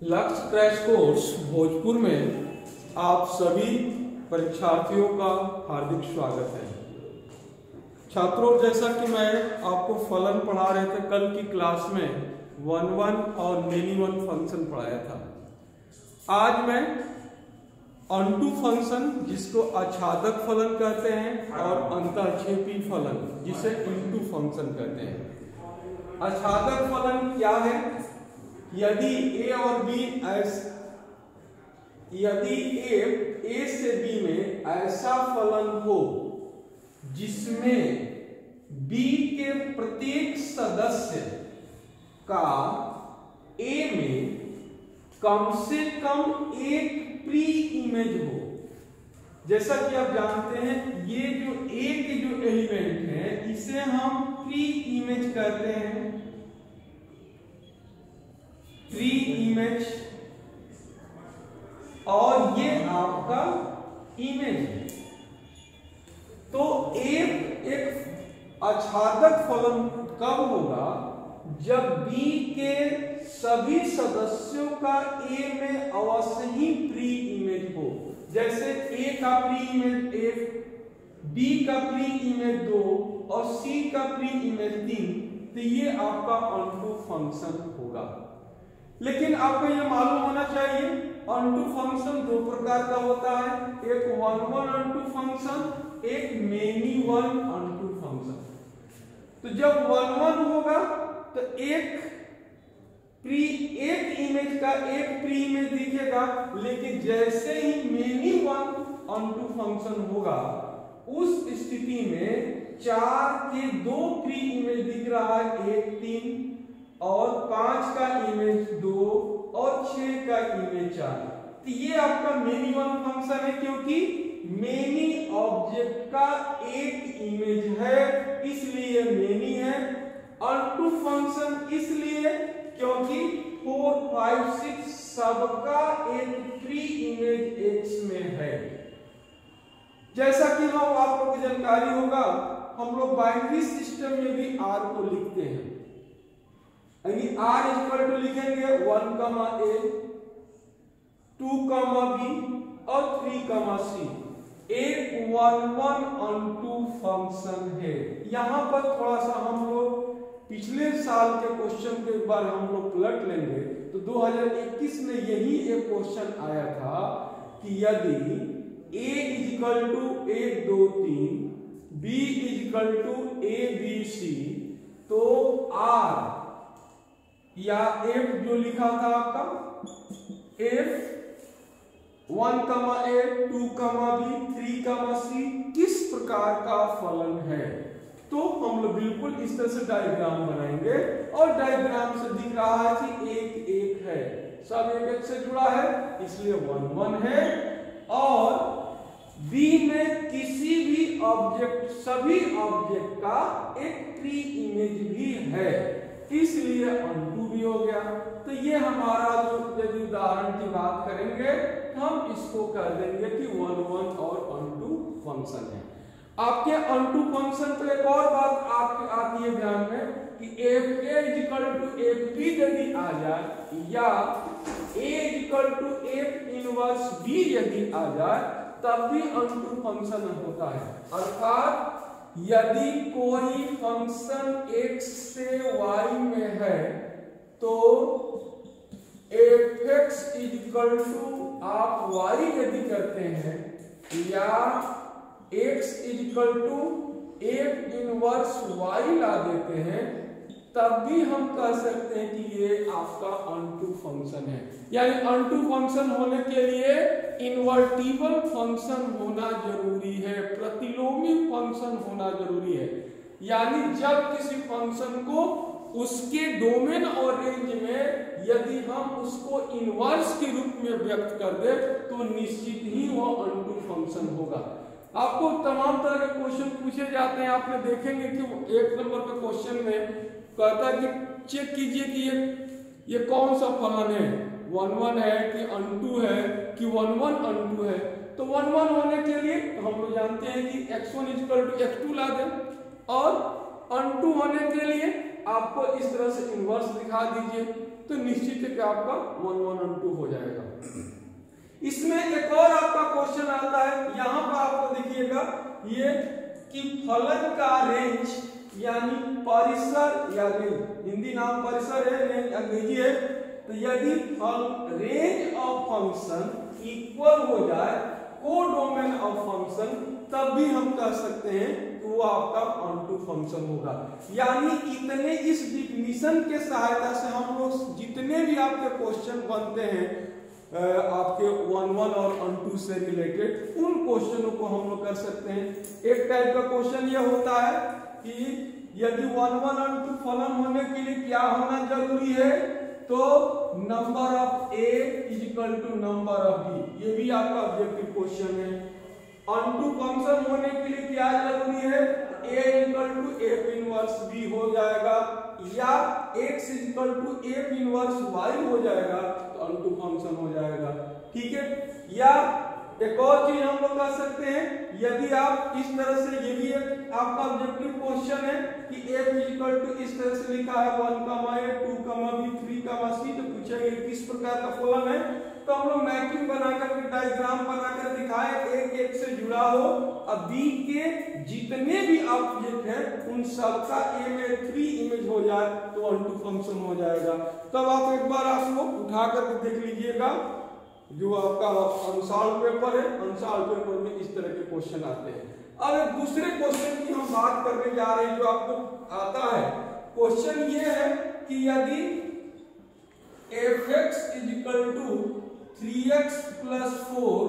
लक्ष्य crash course Bhojpur में आप सभी परीक्षार्थियों का हार्दिक स्वागत है। छात्रों, जैसा कि मैं आपको फलन पढ़ा रहे थे कल की क्लास में 1-1 और मेनी वन फंक्शन पढ़ाया था। आज मैं ऑनटू फंक्शन जिसको आच्छादक फलन कहते हैं और अंतःक्षेपी फलन जिसे इनटू फंक्शन कहते हैं। आच्छादक फलन क्या है? यदि a और b यदि a से b में ऐसा फलन हो जिसमें b के प्रत्येक सदस्य का a में कम से कम एक प्री इमेज हो। जैसा कि आप जानते हैं ये जो a के जो एलिमेंट है इसे हम प्री इमेज कहते हैं। प्री इमेज और ये आपका इमेज है। तो एक आच्छादक फलन कब होगा? जब b के सभी सदस्यों का a में अवश्य ही प्री इमेज हो। जैसे a का प्री इमेज 1, b का प्री इमेज 2 और c का प्री इमेज 3, तो ये आपका ऑनटू फंक्शन होगा। लेकिन आपको यह मालूम होना चाहिए ऑनटू फंक्शन दो प्रकार का होता है, एक 1-1 ऑनटू फंक्शन, एक मेनी वन ऑनटू फंक्शन। तो जब 1-1 होगा तो एक इमेज का एक प्री इमेज दिखेगा, लेकिन जैसे ही मेनी वन ऑनटू फंक्शन होगा उस स्थिति में 4 के 2 प्री इमेज दिख रहा है, 1 3 और 5 का इमेज 2 और 6 का इमेज 4। तो ये आपका मेनी वन फंक्शन है क्योंकि मेनी ऑब्जेक्ट का एक इमेज है, इसलिए मेनी है। ऑनटू फंक्शन इसलिए क्योंकि 4 5 6 सबका एक प्री इमेज x में है। जैसा कि हम आप लोगों को जानकारी होगा, हम लोग बाइनरी सिस्टम में भी r को लिखते हैं। r इक्वल टू लिखेंगे 1, a 2, b और 3, c। एक 1-1 ऑनटू फंक्शन है। यहां पर थोड़ा सा हम लोग पिछले साल के क्वेश्चन के बार हम लोग पलट लेंगे तो 2021 में यही एक क्वेश्चन आया था कि यदि a equal to 1 2 3, b equal to a b c, तो r या f जो लिखा था आपका f 1, a 2, b 3, c किस प्रकार का फलन है। तो हम लोग बिल्कुल इस तरह से डायग्राम बनाएंगे और डायग्राम से दिख रहा है कि 1 1 है, सब 1 से जुड़ा है, इसलिए 1-1 है। और b में किसी भी ऑब्जेक्ट सभी ऑब्जेक्ट का एक प्री इमेज भी है, इसलिए ऑनटू भी हो गया। तो ये हमारा जो यदि उदाहरण की बात करेंगे हम इसको कह देंगे कि 1-1 और ऑनटू फंक्शन है। आपके ऑनटू फंक्शन तो एक और बात आपके आती है ध्यान में कि fa इक्वल टू fb यदि आ जाए या a equal to f inverse b यदि आ जाए तब भी ऑनटू फंक्शन होता है। अर्थात यदि कोई फंक्शन x से y में है तो fx इक्वल टू आप y यदि करते हैं या x equal to f inverse y ला देते हैं तब भी हम कह सकते हैं कि ये आपका ऑनटू फंक्शन है। यानी ऑनटू फंक्शन होने के लिए इन्वर्टिबल फंक्शन होना जरूरी है, प्रतिलोमी फंक्शन होना जरूरी है। यानी जब किसी फंक्शन को उसके डोमेन और रेंज में यदि हम उसको इनवर्स के रूप में व्यक्त कर दे तो निश्चित ही वो ऑनटू फंक्शन होगा। आपको तमाम तरह के क्वेश्चन पूछे जाते हैं, आपने देखेंगे कि 1 नंबर के क्वेश्चन में कहता है कि चेक कीजिए कि ये कौन सा फलन है, 1-1 है कि ऑनटू है कि 1-1 ऑनटू है। तो 1-1 होने के लिए हम लोग जानते हैं कि x1 इक्वल टू x2 ला दें और ऑनटू होने के लिए आपको इस तरह से इनवर्स दिखा दीजिए तो निश्चित है कि आपका 1 1 और 2 हो जाएगा। इसमें एक और आपका क्वेश्चन आता है, यहां पर आपको देखिएगा ये कि फलन का रेंज यानी परिसर या रेंज, हिंदी नाम परिसर है, अंग्रेजी है, तो यदि रेंज ऑफ फंक्शन इक्वल हो जाए कोडोमेन ऑफ फंक्शन, तब भी हम कह सकते हैं कि वो आपका ऑनटू फंक्शन होगा। यानी इतने इस डिफिनीशन के सहायता से हम लोग जितने भी आपके क्वेश्चन बनते हैं आपके 1 1 और ऑनटू से रिलेटेड, उन क्वेश्चनों को हम लोग कर सकते हैं। एक टाइप का क्वेश्चन ये होता है कि यदि 1 1 और 2 फलन होने के लिए क्या होना जरूरी है, तो number of A is equal to number of B, ये भी आपका ऑब्जेक्टिव क्वेश्चन है। ऑनटू फंक्शन होने के लिए क्या जरूरी है, a equal to F inverse B हो जाएगा, या x equal to F inverse y हो जाएगा, तो ऑनटू फंक्शन हो जाएगा। ठीक है, या एक और चीज हम लोग कर सकते हैं, यदि आप इस तरह से, ये भी एक आपका ऑब्जेक्टिव क्वेश्चन है कि f इक्वल टू इस तरह से लिखा है 1, a 2, b 3, c, तो पूछेंगे किस प्रकार का फलन है, तो हम लोग मैपिंग बनाकर के डायग्राम बनाकर दिखाए, एक से जुड़ा हो, अब बी के जितने भी ऑब्जेक्ट हैं उन सबका ए में 3 इमेज हो जाए तो ऑनटू फंक्शन हो जाएगा। तब आप एक बार आप लोग उठा करके देख लीजिएगा, जो आपका अंशाल पेपर है, अंशाल पेपर में इस तरह के क्वेश्चन आते हैं। अब एक दूसरे क्वेश्चन की हम बात करने जा रहे हैं जो आपको आता है। क्वेश्चन ये है कि यदि fx is equal to 3x plus 4,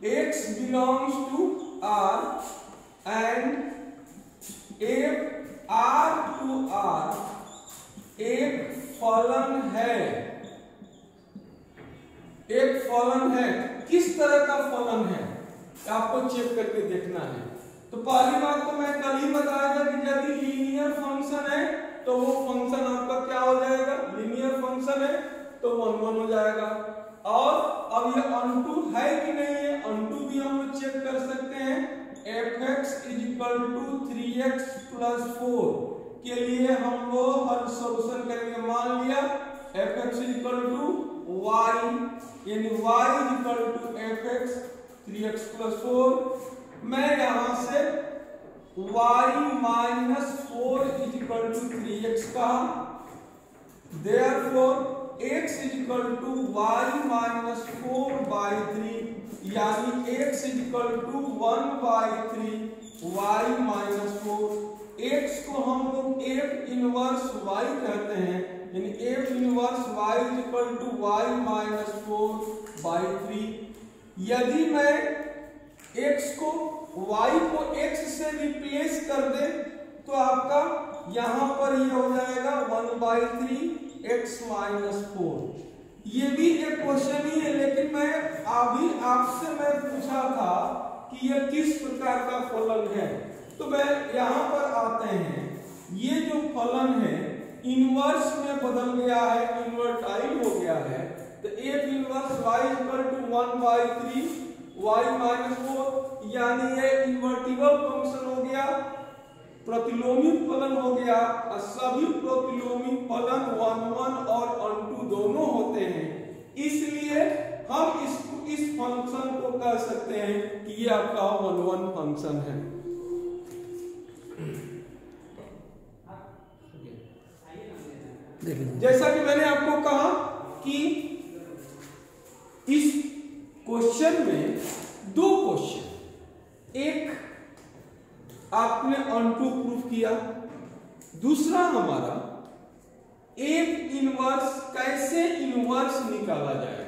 x belongs to R and if R to R एक फलन है, एक फलन है, किस तरह का फलन है आपको चेक करके देखना है। तो पहली बात तो मैं कल ही बताया था कि यदि लीनियर फंक्शन है तो वो फंक्शन आपका क्या हो जाएगा, लीनियर फंक्शन है तो 1 1 हो जाएगा। और अब ये ऑनटू है कि नहीं है, ऑनटू भी हम लोग चेक कर सकते हैं। fx is equal to 3x plus 4 के लिए हम लोग हर सॉल्यूशन करेंगे। मान लिया fx is equal to y, यानी y is equal to fx 3x plus 4। मैं यहां से y minus 4 is equal to 3x कहा, therefore x is equal to y minus 4 by 3, यानी x is equal to 1 by 3 y minus 4। x को हम लोग f inverse y कहते हैं, यानी f inverse y is equal to y minus 4 by 3। यदि मैं x को y को x से रिप्लेस कर दे तो आपका यहां पर ये हो जाएगा 1 बाई 3 x माइनस 4। ये भी एक क्वेश्चन ही है, लेकिन मैं अभी आपसे मैं पूछा था कि ये किस प्रकार का फलन है। तो मैं यहाँ पर आते हैं, ये जो फलन है इनवर्स में बदल गया है, इन्वर्टाइल हो गया है, तो F inverse y equal to 1 by 3 y minus 4, यानी ये इन्वर्टिबल फंक्शन हो गया, प्रतिलोमी फलन हो गया। सभी प्रतिलोमी फलन 1 1 और ऑनटू दोनों होते हैं, इसलिए हम इसको इस फंक्शन को कह सकते हैं कि ये आपका 1 1 फंक्शन है। जैसा कि मैंने आपको कहा कि इस क्वेश्चन में 2 क्वेश्चन, एक आपने ऑनटू प्रूफ किया, दूसरा हमारा एक इनवर्स कैसे इनवर्स निकाला जाए।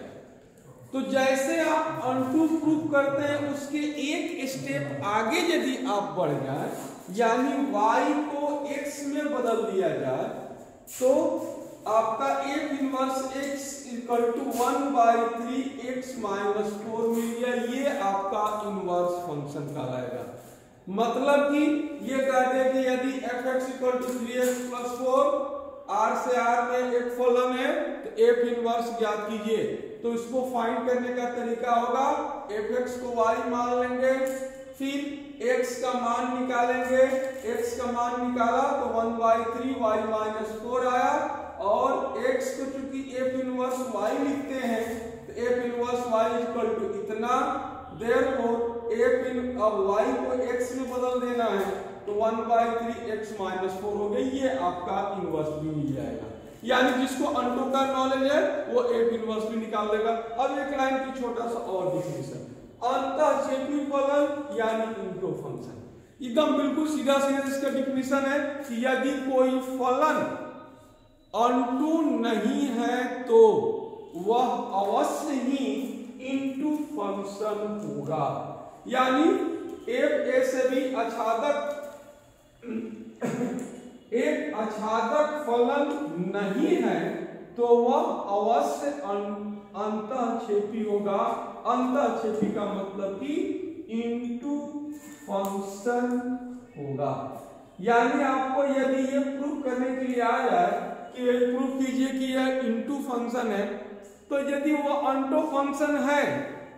तो जैसे आप ऑनटू प्रूफ करते हैं उसके एक स्टेप आगे यदि आप बढ़ जाए, यानी y को x में बदल दिया जाए, तो आपका F inverse x equal to 1 by 3 x minus 4 मिल गया। ये आपका इनवर्स फंक्शन कहलाएगा। मतलब कि ये कहते हैं कि यदि fx equal to 3x plus 4, r से r में एक फलन है तो f इनवर्स ज्ञात कीजिए। तो इसको फाइंड करने का तरीका होगा, fx को y मान लेंगे, फिर x का मान निकालेंगे, x का मान निकाला तो 1 बाई 3 y माइनस 4 आया, और x को चूंकि f इनवर्स y लिखते हैं तो f inverse y equal to इतना, देयरफॉर f इन अब y को x में बदल देना है तो 1/3x - 4 हो गई, ये आपका इनवर्स भी मिल जाएगा। यानी जिसको अंटो का नॉलेज है वो f इनवर्स भी निकाल लेगा। अब एक लाइन की छोटा सा और डिफिनेशन, अंतःक्षेपी फलन यानी इंटो फंक्शन, एकदम बिल्कुल सीधा सीधा इसका डिफिनेशन है कि यदि कोई फलन अंटू नहीं है तो वह अवश्य ही इंटू फंक्शन होगा। यानी f a से भी आच्छादक एक आच्छादक फलन नहीं है तो वह अवश्य अंतःक्षेपी होगा। अंतःक्षेपी का मतलब कि इंटू फंक्शन होगा। यानी आपको यदि ये प्रूफ करने के लिए आ जाए कि प्रूफ कीजिए कि यह इंटू फंक्शन है, तो यदि वो अंटो फंक्शन है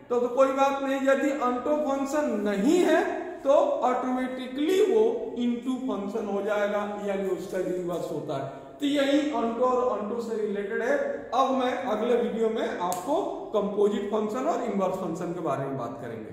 तो कोई बात नहीं, यदि अंटो फंक्शन नहीं है तो ऑटोमेटिकली वो इंटू फंक्शन हो जाएगा, यानी उसका रिवर्स होता है। तो यही अंटो और अंटो से रिलेटेड है। अब मैं अगले वीडियो में आपको कंपोजिट फंक्शन और इनवर्स फंक्शन के बारे में बात करेंगे।